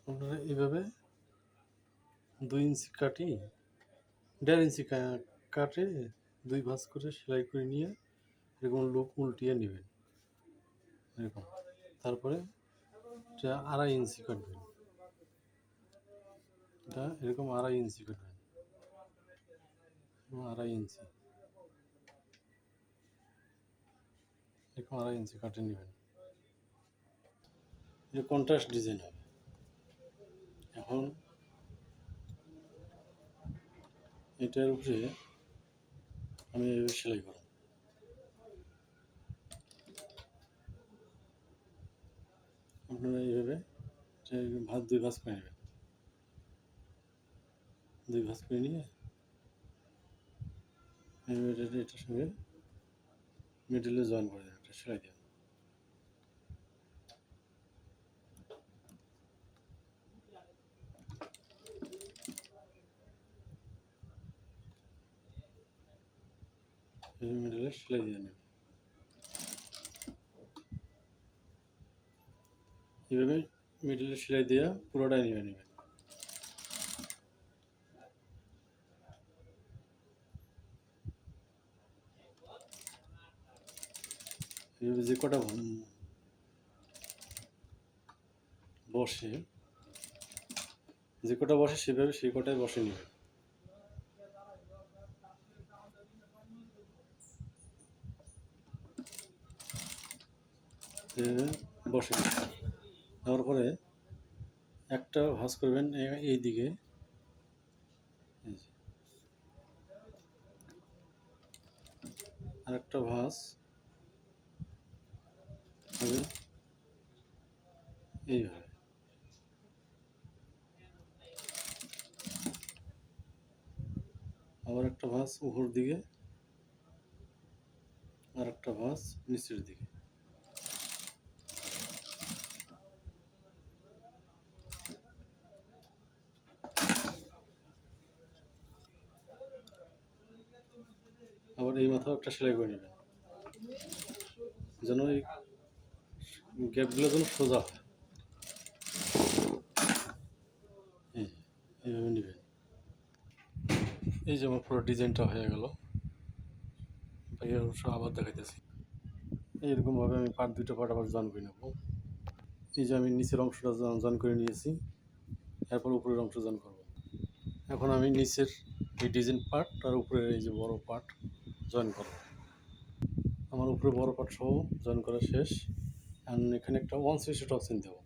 আপনারা এইভাবে 2 ইঞ্চি কাটি 1.5 ইঞ্চি কাটে 2 ভাঁজ করে সেলাই করে নিয়ে এরকম লুপ উল্টিয়ে নেবেন এরকম। তারপরে এটা 2.5 ইঞ্চি কাটবেন, এটা এরকম 2.5 ইঞ্চি কাটবেন, 2.5 ইঞ্চি এরকম 2.5 ইঞ্চি কাটে নেবেন। এটা কন্ট্রাস্ট ডিজাইন হবে। এখন এটার উপরে আমি এইভাবে সেলাই করব। আপনারা এইভাবে 2 ভাঁজ করে নেবেন, 2 ভাঁজ করে নিয়ে এটার সঙ্গে মিডলে জয়েন করে দেবেন, এটা সেলাই দেবেন। মিডলে সেলাই দিয়ে নেবেন। এইভাবে মিডলে সেলাই দেওয়া পুরোটাই নিয়ে নেবেন। এইভাবে যে কটা বসে সেভাবে সেই কটাই বসে নেবেন। বসে দেওয়ার পরে একটা ভাঁজ করবেন এই দিকে, আর একটা ভাঁজ হবে এইভাবে। আবার একটা ভাঁজ উপর দিকে, আর একটা ভাঁজ নিচের দিকে। আবার এই মাথাও একটা সেলাই করে নেবেন, যেন এই গ্যাপগুলো যেন সোজা হয়। এইভাবে নেবেন। এই যে আমার পুরো ডিজাইনটা হয়ে গেল। বাইরের অংশ আবার দেখাইতেছি। এইরকমভাবে আমি দুটো পার্ট আবার জয়েন করে নেব। এই যে আমি নিচের অংশটা জয়েন করে নিয়েছি, এরপর উপরের অংশ জয়েন করব। এখন আমি নিচের এই ডিজাইন পার্ট আর উপরের এই যে বড় পার্ট জয়েন করব। আমার উপরে বড় পার্ট সহ জয়েন করা শেষ। আর এখানে একটা 1/3 টপ চেইন দেবো।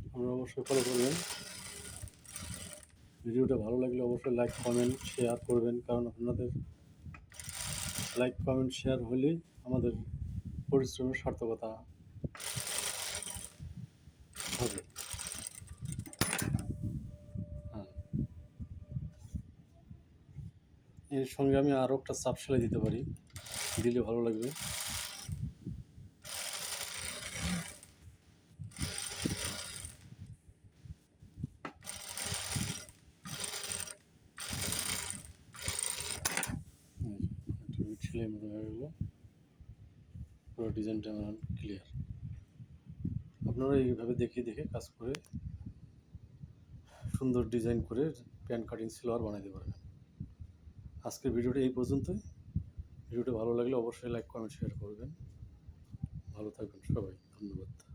আপনারা অবশ্যই ফলো করবেন। ভিডিওটা ভালো লাগলে অবশ্যই লাইক কমেন্ট শেয়ার করবেন, কারণ আপনাদের লাইক কমেন্ট শেয়ার হলেই আমাদের পরিশ্রমের সার্থকতা হবে। হ্যাঁ, এর সঙ্গে আমি আরও একটা চাপ সেলাই দিতে পারি, দিলে ভালো লাগবে। একটা সেলাই মতো হয়ে গেলো, পুরো ডিজাইনটা আমার ক্লিয়ার। আপনারা এইভাবে দেখে দেখে কাজ করে সুন্দর ডিজাইন করে প্যান্ট কাটিং সালোয়ার বানাতে পারবেন। আজকের ভিডিওটা এই পর্যন্তই। ভিডিওটা ভালো লাগলে অবশ্যই লাইক কমেন্ট শেয়ার করবেন। ভালো থাকবেন সবাই, ধন্যবাদ।